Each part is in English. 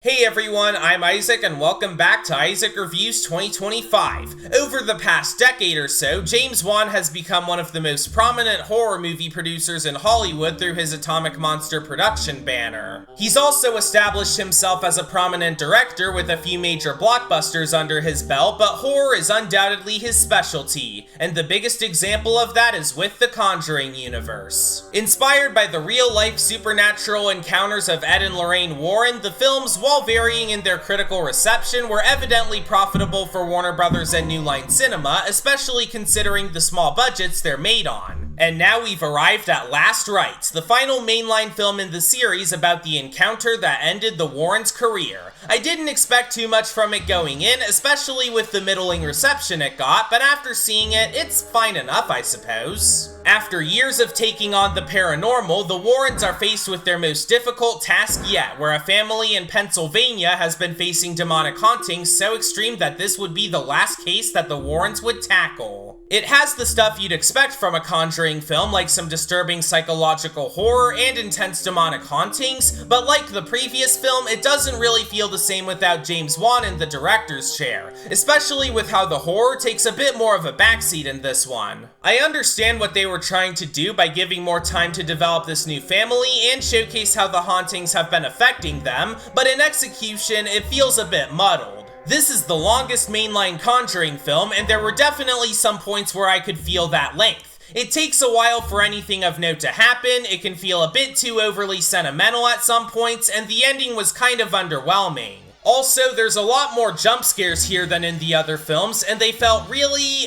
Hey everyone, I'm Isaac and welcome back to Isaac Reviews 2025. Over the past decade or so, James Wan has become one of the most prominent horror movie producers in Hollywood through his Atomic Monster production banner. He's also established himself as a prominent director with a few major blockbusters under his belt, but horror is undoubtedly his specialty, and the biggest example of that is with the Conjuring universe. Inspired by the real-life supernatural encounters of Ed and Lorraine Warren, the films, while varying in their critical reception, were evidently profitable for Warner Brothers and New Line Cinema, especially considering the small budgets they're made on. And now we've arrived at Last Rites, the final mainline film in the series about the encounter that ended the Warrens' career. I didn't expect too much from it going in, especially with the middling reception it got, but after seeing it, it's fine enough, I suppose. After years of taking on the paranormal, the Warrens are faced with their most difficult task yet, where a family in Pennsylvania has been facing demonic hauntings so extreme that this would be the last case that the Warrens would tackle. It has the stuff you'd expect from a Conjuring film, like some disturbing psychological horror and intense demonic hauntings, but like the previous film, it doesn't really feel the same without James Wan in the director's chair, especially with how the horror takes a bit more of a backseat in this one. I understand what they were trying to do by giving more time to develop this new family and showcase how the hauntings have been affecting them, but in execution, it feels a bit muddled. This is the longest mainline Conjuring film, and there were definitely some points where I could feel that length. It takes a while for anything of note to happen, it can feel a bit too overly sentimental at some points, and the ending was kind of underwhelming. Also, there's a lot more jump scares here than in the other films, and they felt really,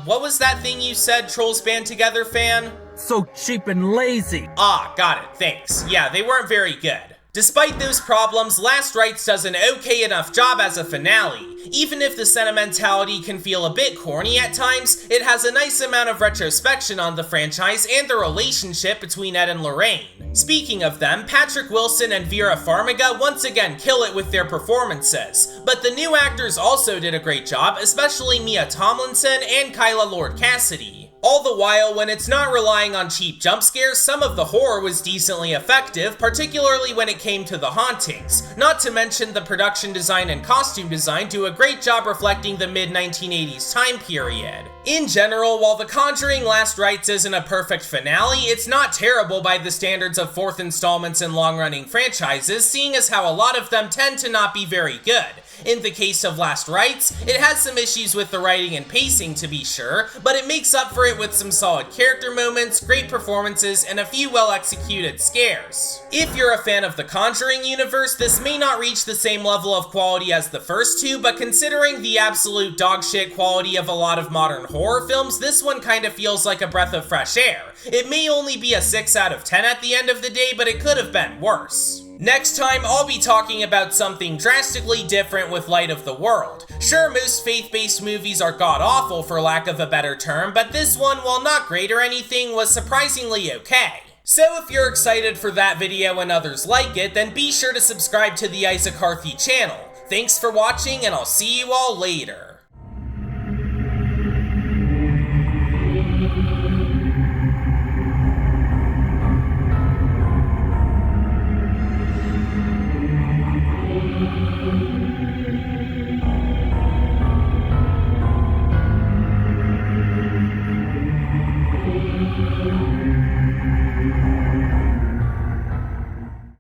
what was that thing you said, Trolls Band Together fan? So cheap and lazy. Ah, got it, thanks. Yeah, they weren't very good. Despite those problems, Last Rites does an okay enough job as a finale. Even if the sentimentality can feel a bit corny at times, it has a nice amount of retrospection on the franchise and the relationship between Ed and Lorraine. Speaking of them, Patrick Wilson and Vera Farmiga once again kill it with their performances, but the new actors also did a great job, especially Mia Tomlinson and Kyla Lord Cassidy. All the while, when it's not relying on cheap jump scares, some of the horror was decently effective, particularly when it came to the hauntings. Not to mention the production design and costume design do a great job reflecting the mid-1980s time period. In general, while The Conjuring Last Rites isn't a perfect finale, it's not terrible by the standards of fourth installments in long-running franchises, seeing as how a lot of them tend to not be very good. In the case of Last Rites, it has some issues with the writing and pacing to be sure, but it makes up for it with some solid character moments, great performances, and a few well-executed scares. If you're a fan of the Conjuring universe, this may not reach the same level of quality as the first two, but considering the absolute dogshit quality of a lot of modern horror films, this one kind of feels like a breath of fresh air. It may only be a 6 out of 10 at the end of the day, but it could have been worse. Next time, I'll be talking about something drastically different with Light of the World. Sure, most faith-based movies are god-awful for lack of a better term, but this one, while not great or anything, was surprisingly okay. So if you're excited for that video and others like it, then be sure to subscribe to the Isaac Harthy channel. Thanks for watching, and I'll see you all later.